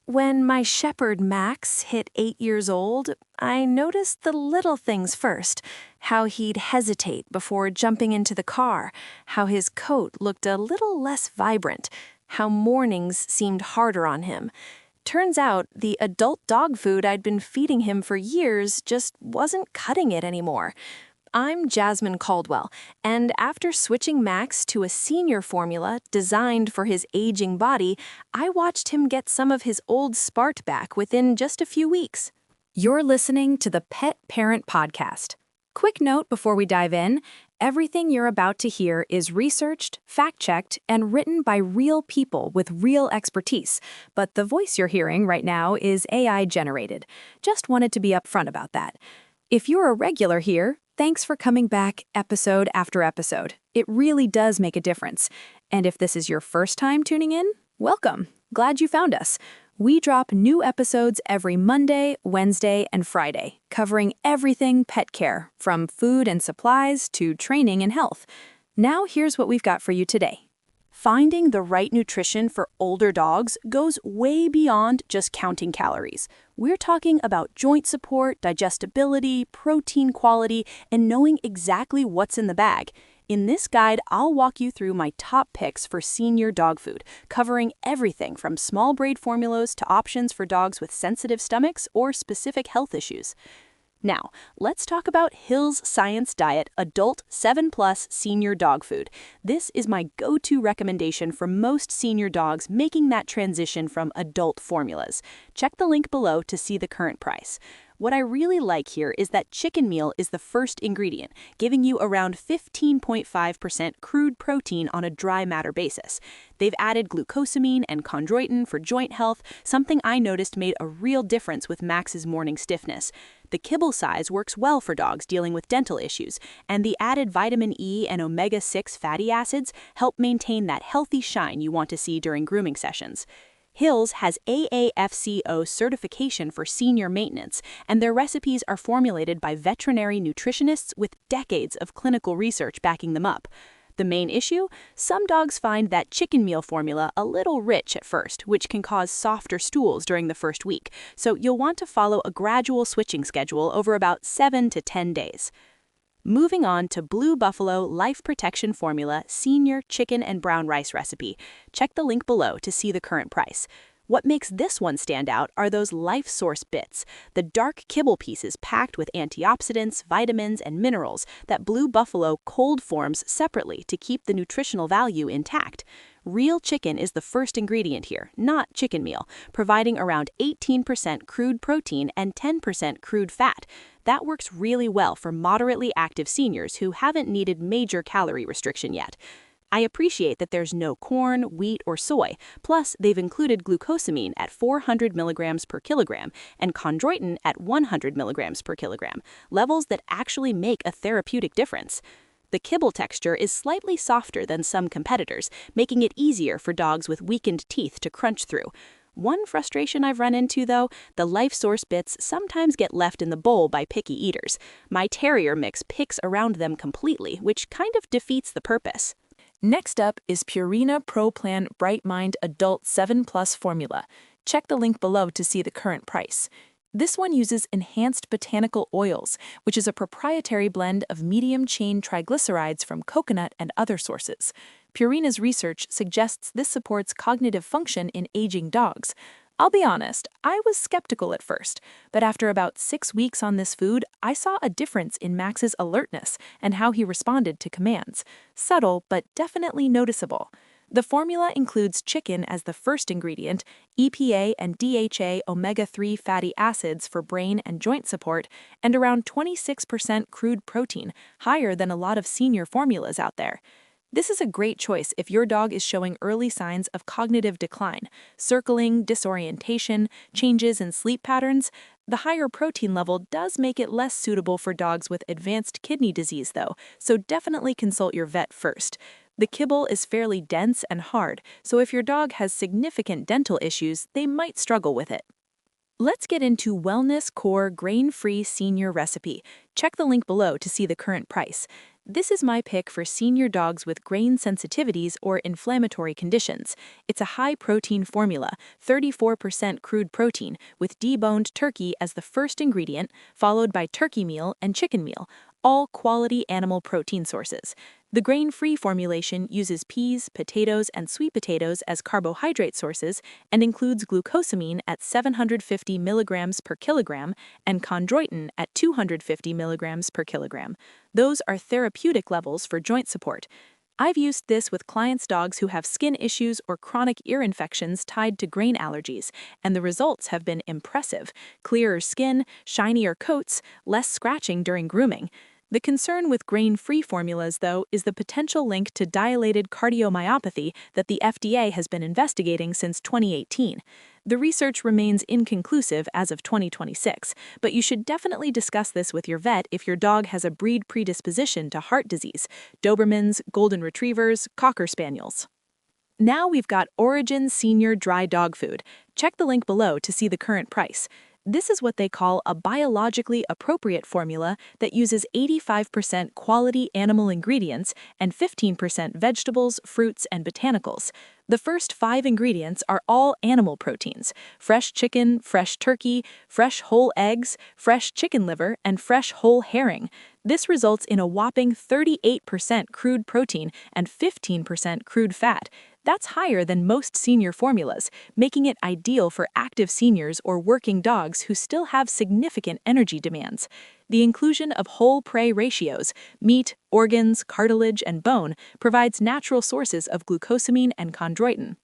When my shepherd Max hit 8 years old, I noticed the little things first. How he'd hesitate before jumping into the car, how his coat looked a little less vibrant, how mornings seemed harder on him. Turns out the adult dog food I'd been feeding him for years just wasn't cutting it anymore. I'm Jasmine Caldwell, and after switching Max to a senior formula designed for his aging body, I watched him get some of his old Spart back within just a few weeks. You're listening to the Pet Parent Podcast. Quick note before we dive in, everything you're about to hear is researched, fact-checked, and written by real people with real expertise, but the voice you're hearing right now is AI-generated. Just wanted to be upfront about that. If you're a regular here, thanks for coming back episode after episode. It really does make a difference. And if this is your first time tuning in, welcome. Glad you found us. We drop new episodes every Monday, Wednesday, and Friday, covering everything pet care, from food and supplies to training and health. Now here's what we've got for you today. Finding the right nutrition for older dogs goes way beyond just counting calories. We're talking about joint support, digestibility, protein quality, and knowing exactly what's in the bag. In this guide, I'll walk you through my top picks for senior dog food, covering everything from small braid formulas to options for dogs with sensitive stomachs or specific health issues. Now, let's talk about Hill's Science Diet Adult 7+ Senior Dog Food. This is my go-to recommendation for most senior dogs making that transition from adult formulas. Check the link below to see the current price. What I really like here is that chicken meal is the first ingredient, giving you around 15.5% crude protein on a dry matter basis. They've added glucosamine and chondroitin for joint health, something I noticed made a real difference with Max's morning stiffness. The kibble size works well for dogs dealing with dental issues, and the added vitamin E and omega-6 fatty acids help maintain that healthy shine you want to see during grooming sessions. Hill's has AAFCO certification for senior maintenance, and their recipes are formulated by veterinary nutritionists with decades of clinical research backing them up. The main issue? Some dogs find that chicken meal formula a little rich at first, which can cause softer stools during the first week, so you'll want to follow a gradual switching schedule over about 7 to 10 days. Moving on to Blue Buffalo Life Protection Formula Senior Chicken and Brown Rice Recipe. Check the link below to see the current price. What makes this one stand out are those Life Source bits, the dark kibble pieces packed with antioxidants, vitamins, and minerals that Blue Buffalo cold forms separately to keep the nutritional value intact. Real chicken is the first ingredient here, not chicken meal, providing around 18% crude protein and 10% crude fat. That works really well for moderately active seniors who haven't needed major calorie restriction yet. I appreciate that there's no corn, wheat, or soy, plus they've included glucosamine at 400 milligrams per kilogram and chondroitin at 100 milligrams per kilogram, levels that actually make a therapeutic difference. The kibble texture is slightly softer than some competitors, making it easier for dogs with weakened teeth to crunch through. One frustration I've run into, though, the Life Source bits sometimes get left in the bowl by picky eaters. My terrier mix picks around them completely, which kind of defeats the purpose. Next up is Purina Pro Plan Bright Mind Adult 7+ formula. Check the link below to see the current price. This one uses enhanced botanical oils, which is a proprietary blend of medium-chain triglycerides from coconut and other sources. Purina's research suggests this supports cognitive function in aging dogs. I'll be honest, I was skeptical at first, but after about 6 weeks on this food, I saw a difference in Max's alertness and how he responded to commands. Subtle, but definitely noticeable. The formula includes chicken as the first ingredient, EPA and DHA omega-3 fatty acids for brain and joint support, and around 26% crude protein, higher than a lot of senior formulas out there. This is a great choice if your dog is showing early signs of cognitive decline, circling, disorientation, changes in sleep patterns. The higher protein level does make it less suitable for dogs with advanced kidney disease, though, so definitely consult your vet first. The kibble is fairly dense and hard, so if your dog has significant dental issues, they might struggle with it. Let's get into Wellness Core Grain-Free Senior Recipe. Check the link below to see the current price. This is my pick for senior dogs with grain sensitivities or inflammatory conditions. It's a high-protein formula, 34% crude protein, with deboned turkey as the first ingredient, followed by turkey meal and chicken meal, all quality animal protein sources. The grain-free formulation uses peas, potatoes, and sweet potatoes as carbohydrate sources and includes glucosamine at 750 milligrams per kilogram and chondroitin at 250 milligrams per kilogram. Those are therapeutic levels for joint support. I've used this with clients' dogs who have skin issues or chronic ear infections tied to grain allergies, and the results have been impressive. Clearer skin, shinier coats, less scratching during grooming. The concern with grain-free formulas, though, is the potential link to dilated cardiomyopathy that the FDA has been investigating since 2018. The research remains inconclusive as of 2026, but you should definitely discuss this with your vet if your dog has a breed predisposition to heart disease, Dobermans, Golden Retrievers, Cocker Spaniels. Now we've got Origin Senior Dry Dog Food. Check the link below to see the current price. This is what they call a biologically appropriate formula that uses 85% quality animal ingredients and 15% vegetables, fruits, and botanicals. The first 5 ingredients are all animal proteins: fresh chicken, fresh turkey, fresh whole eggs, fresh chicken liver, and fresh whole herring. This results in a whopping 38% crude protein and 15% crude fat. That's higher than most senior formulas, making it ideal for active seniors or working dogs who still have significant energy demands. The inclusion of whole prey ratios, meat, organs, cartilage, and bone, provides natural sources of glucosamine and chondroitin.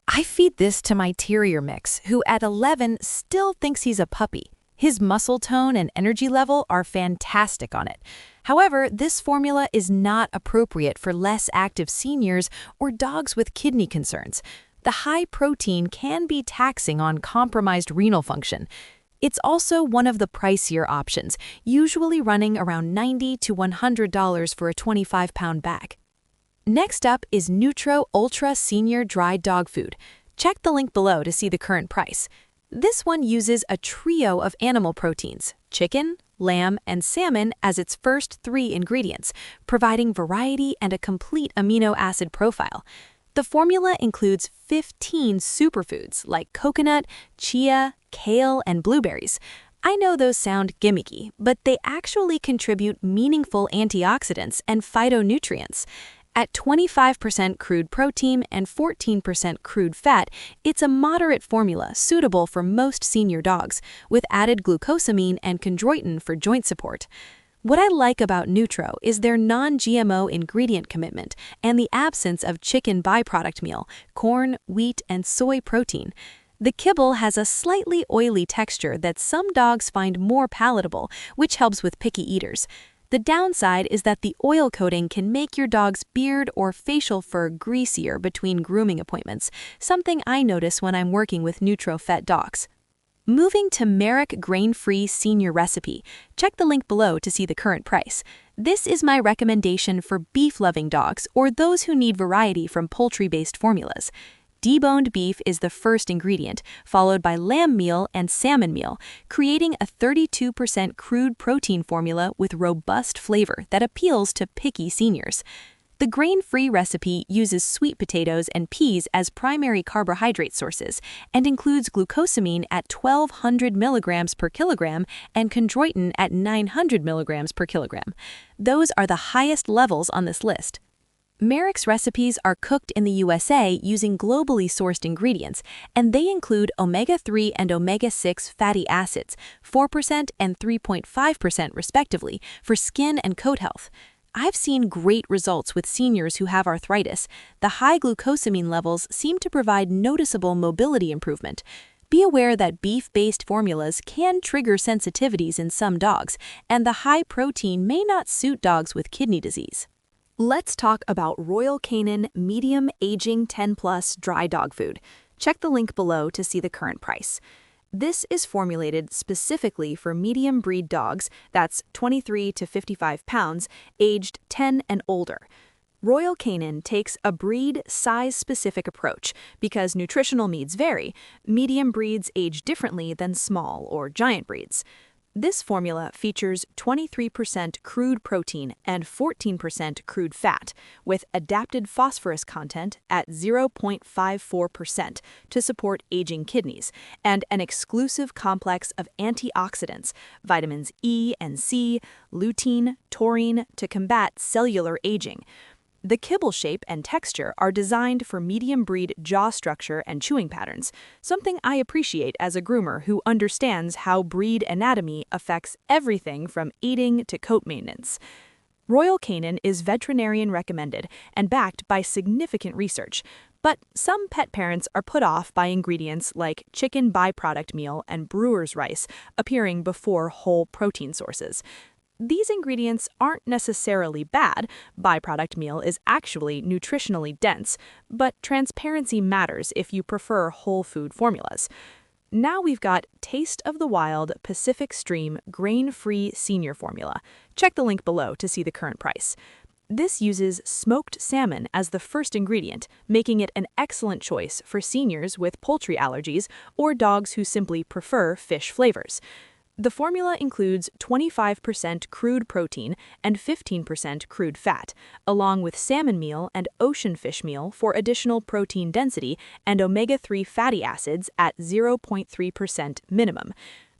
I feed this to my terrier mix, who at 11 still thinks he's a puppy. His muscle tone and energy level are fantastic on it. However, this formula is not appropriate for less active seniors or dogs with kidney concerns. The high protein can be taxing on compromised renal function. It's also one of the pricier options, usually running around $90 to $100 for a 25-pound bag. Next up is Nutro Ultra Senior Dry Dog Food. Check the link below to see the current price. This one uses a trio of animal proteins: chicken, lamb, and salmon as its first 3 ingredients, providing variety and a complete amino acid profile. The formula includes 15 superfoods like coconut, chia, kale, and blueberries. I know those sound gimmicky, but they actually contribute meaningful antioxidants and phytonutrients. At 25% crude protein and 14% crude fat, it's a moderate formula suitable for most senior dogs, with added glucosamine and chondroitin for joint support. What I like about Nutro is their non-GMO ingredient commitment and the absence of chicken byproduct meal, corn, wheat, and soy protein. The kibble has a slightly oily texture that some dogs find more palatable, which helps with picky eaters. The downside is that the oil coating can make your dog's beard or facial fur greasier between grooming appointments, something I notice when I'm working with Nutro-Fet dogs. Moving to Merrick Grain-Free Senior Recipe, check the link below to see the current price. This is my recommendation for beef-loving dogs or those who need variety from poultry-based formulas. Deboned beef is the first ingredient, followed by lamb meal and salmon meal, creating a 32% crude protein formula with robust flavor that appeals to picky seniors. The grain-free recipe uses sweet potatoes and peas as primary carbohydrate sources and includes glucosamine at 1,200 milligrams per kilogram and chondroitin at 900 milligrams per kilogram. Those are the highest levels on this list. Merrick's recipes are cooked in the USA using globally sourced ingredients, and they include omega-3 and omega-6 fatty acids, 4% and 3.5% respectively, for skin and coat health. I've seen great results with seniors who have arthritis. The high glucosamine levels seem to provide noticeable mobility improvement. Be aware that beef-based formulas can trigger sensitivities in some dogs, and the high protein may not suit dogs with kidney disease. Let's talk about Royal Canin Medium Aging 10+ Dry Dog Food. Check the link below to see the current price. This is formulated specifically for medium breed dogs, that's 23 to 55 pounds, aged 10 and older. Royal Canin takes a breed size-specific approach because nutritional needs vary. Medium breeds age differently than small or giant breeds. This formula features 23% crude protein and 14% crude fat, with adapted phosphorus content at 0.54% to support aging kidneys, and an exclusive complex of antioxidants, vitamins E and C, lutein, taurine, to combat cellular aging. The kibble shape and texture are designed for medium breed jaw structure and chewing patterns, something I appreciate as a groomer who understands how breed anatomy affects everything from eating to coat maintenance. Royal Canin is veterinarian recommended and backed by significant research, but some pet parents are put off by ingredients like chicken byproduct meal and brewer's rice appearing before whole protein sources. These ingredients aren't necessarily bad. Byproduct meal is actually nutritionally dense, but transparency matters if you prefer whole food formulas. Now we've got Taste of the Wild Pacific Stream Grain-Free Senior Formula. Check the link below to see the current price. This uses smoked salmon as the first ingredient, making it an excellent choice for seniors with poultry allergies or dogs who simply prefer fish flavors. The formula includes 25% crude protein and 15% crude fat, along with salmon meal and ocean fish meal for additional protein density and omega-3 fatty acids at 0.3% minimum.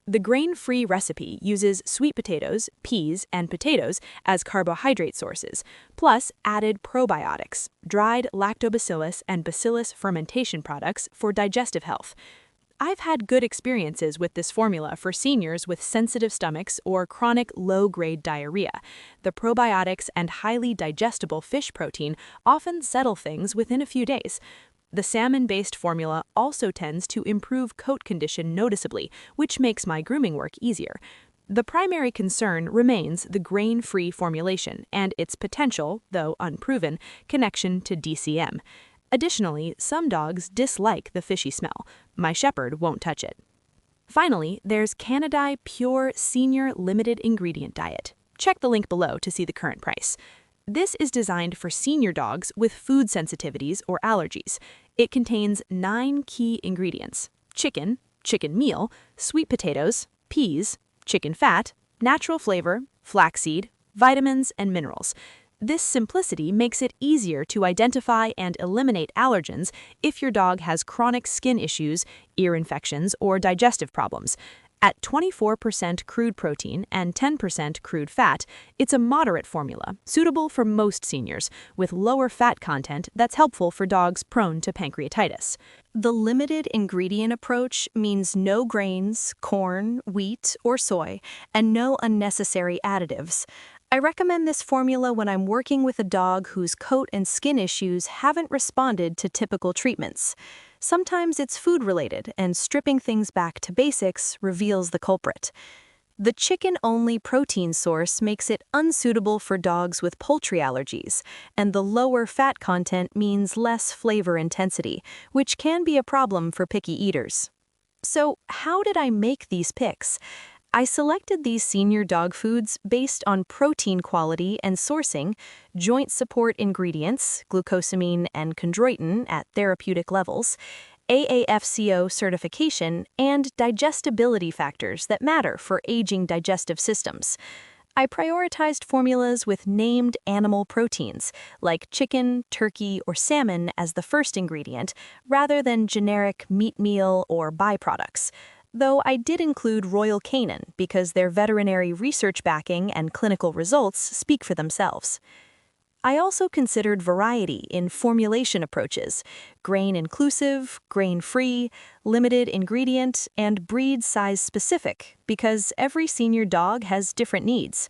The grain-free recipe uses sweet potatoes, peas, and potatoes as carbohydrate sources, plus added probiotics, dried lactobacillus and bacillus fermentation products for digestive health. I've had good experiences with this formula for seniors with sensitive stomachs or chronic low-grade diarrhea. The probiotics and highly digestible fish protein often settle things within a few days. The salmon-based formula also tends to improve coat condition noticeably, which makes my grooming work easier. The primary concern remains the grain-free formulation and its potential, though unproven, connection to DCM. Additionally, some dogs dislike the fishy smell. My shepherd won't touch it. Finally, there's Canadae Pure Senior Limited Ingredient Diet. Check the link below to see the current price. This is designed for senior dogs with food sensitivities or allergies. It contains 9 key ingredients: chicken, chicken meal, sweet potatoes, peas, chicken fat, natural flavor, flaxseed, vitamins, and minerals. This simplicity makes it easier to identify and eliminate allergens if your dog has chronic skin issues, ear infections, or digestive problems. At 24% crude protein and 10% crude fat, it's a moderate formula, suitable for most seniors, with lower fat content that's helpful for dogs prone to pancreatitis. The limited ingredient approach means no grains, corn, wheat, or soy, and no unnecessary additives. I recommend this formula when I'm working with a dog whose coat and skin issues haven't responded to typical treatments. Sometimes it's food-related, and stripping things back to basics reveals the culprit. The chicken-only protein source makes it unsuitable for dogs with poultry allergies, and the lower fat content means less flavor intensity, which can be a problem for picky eaters. So, how did I make these picks? I selected these senior dog foods based on protein quality and sourcing, joint support ingredients, glucosamine and chondroitin at therapeutic levels, AAFCO certification, and digestibility factors that matter for aging digestive systems. I prioritized formulas with named animal proteins, like chicken, turkey, or salmon as the first ingredient, rather than generic meat meal or byproducts. Though I did include Royal Canin because their veterinary research backing and clinical results speak for themselves. I also considered variety in formulation approaches: grain-inclusive, grain-free, limited ingredient, and breed size specific, because every senior dog has different needs.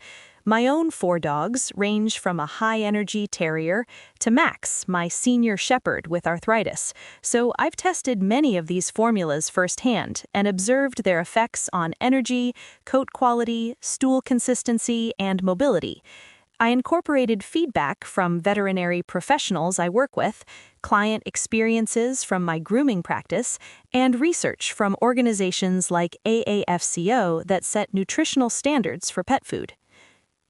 My own 4 dogs range from a high-energy terrier to Max, my senior shepherd with arthritis, so I've tested many of these formulas firsthand and observed their effects on energy, coat quality, stool consistency, and mobility. I incorporated feedback from veterinary professionals I work with, client experiences from my grooming practice, and research from organizations like AAFCO that set nutritional standards for pet food.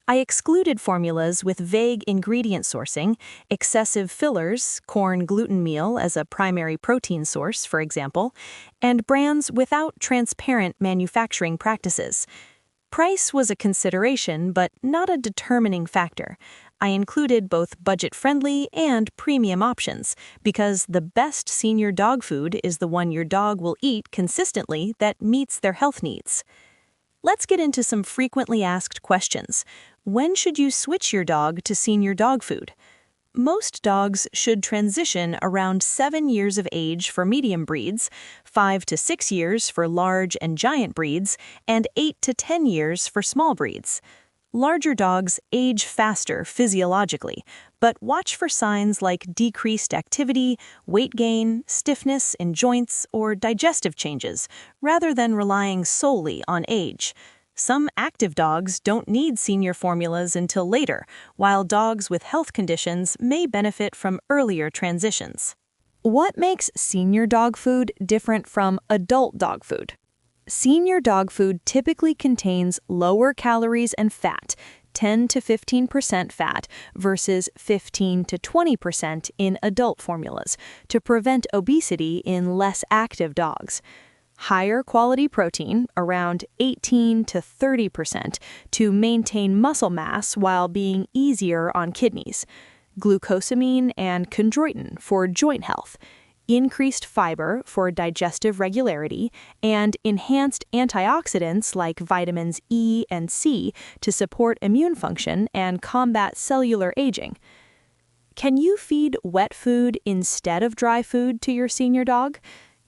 I excluded formulas with vague ingredient sourcing, excessive fillers, corn gluten meal as a primary protein source, for example, and brands without transparent manufacturing practices. Price was a consideration, but not a determining factor. I included both budget-friendly and premium options because the best senior dog food is the one your dog will eat consistently that meets their health needs. Let's get into some frequently asked questions. When should you switch your dog to senior dog food? Most dogs should transition around 7 years of age for medium breeds, 5 to 6 years for large and giant breeds, and 8 to 10 years for small breeds. Larger dogs age faster physiologically, but watch for signs like decreased activity, weight gain, stiffness in joints, or digestive changes, rather than relying solely on age. Some active dogs don't need senior formulas until later, while dogs with health conditions may benefit from earlier transitions. What makes senior dog food different from adult dog food? Senior dog food typically contains lower calories and fat, 10 to 15% fat versus 15 to 20% in adult formulas, to prevent obesity in less active dogs. Higher quality protein, around 18 to 30%, to maintain muscle mass while being easier on kidneys. Glucosamine and chondroitin for joint health. Increased fiber for digestive regularity, and enhanced antioxidants like vitamins E and C to support immune function and combat cellular aging. Can you feed wet food instead of dry food to your senior dog?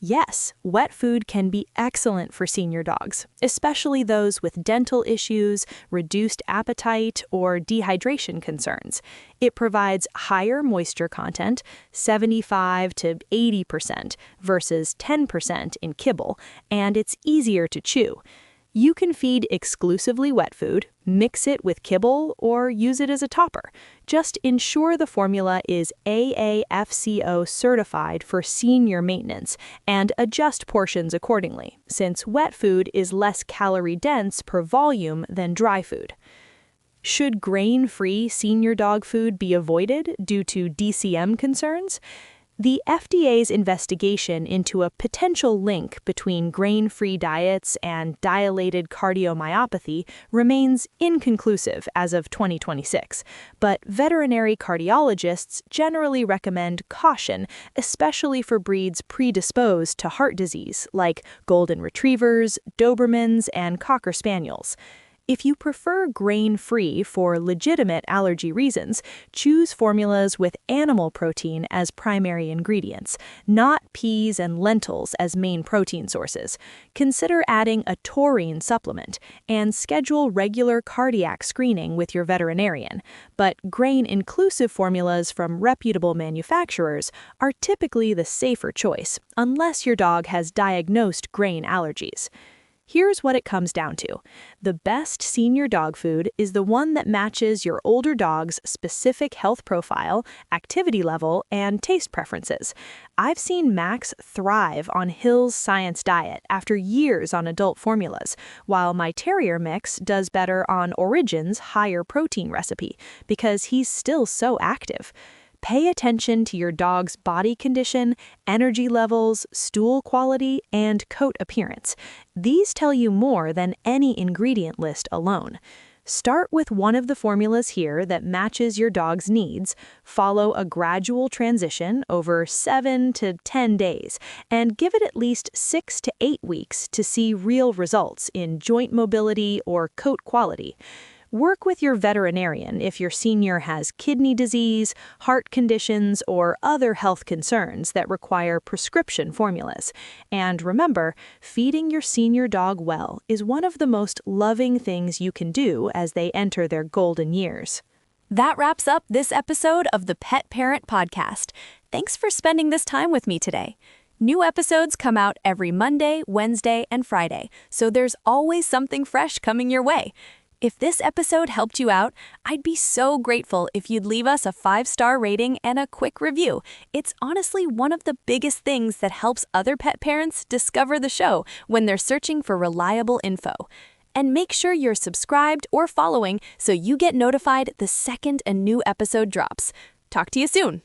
Yes, wet food can be excellent for senior dogs, especially those with dental issues, reduced appetite, or dehydration concerns. It provides higher moisture content, 75 to 80% versus 10% in kibble, and it's easier to chew. You can feed exclusively wet food, mix it with kibble, or use it as a topper. Just ensure the formula is AAFCO certified for senior maintenance and adjust portions accordingly, since wet food is less calorie-dense per volume than dry food. Should grain-free senior dog food be avoided due to DCM concerns? The FDA's investigation into a potential link between grain-free diets and dilated cardiomyopathy remains inconclusive as of 2026, but veterinary cardiologists generally recommend caution, especially for breeds predisposed to heart disease like Golden Retrievers, Dobermans, and Cocker Spaniels. If you prefer grain-free for legitimate allergy reasons, choose formulas with animal protein as primary ingredients, not peas and lentils as main protein sources. Consider adding a taurine supplement and schedule regular cardiac screening with your veterinarian. But grain-inclusive formulas from reputable manufacturers are typically the safer choice, unless your dog has diagnosed grain allergies. Here's what it comes down to. The best senior dog food is the one that matches your older dog's specific health profile, activity level, and taste preferences. I've seen Max thrive on Hill's Science Diet after years on adult formulas, while my terrier mix does better on Origin's higher protein recipe because he's still so active. Pay attention to your dog's body condition, energy levels, stool quality, and coat appearance. These tell you more than any ingredient list alone. Start with one of the formulas here that matches your dog's needs, follow a gradual transition over 7 to 10 days, and give it at least 6 to 8 weeks to see real results in joint mobility or coat quality. Work with your veterinarian if your senior has kidney disease, heart conditions, or other health concerns that require prescription formulas. And remember, feeding your senior dog well is one of the most loving things you can do as they enter their golden years. That wraps up this episode of the Pet Parent Podcast. Thanks for spending this time with me today. New episodes come out every Monday, Wednesday, and Friday, so there's always something fresh coming your way. If this episode helped you out, I'd be so grateful if you'd leave us a 5-star rating and a quick review. It's honestly one of the biggest things that helps other pet parents discover the show when they're searching for reliable info. And make sure you're subscribed or following so you get notified the second a new episode drops. Talk to you soon.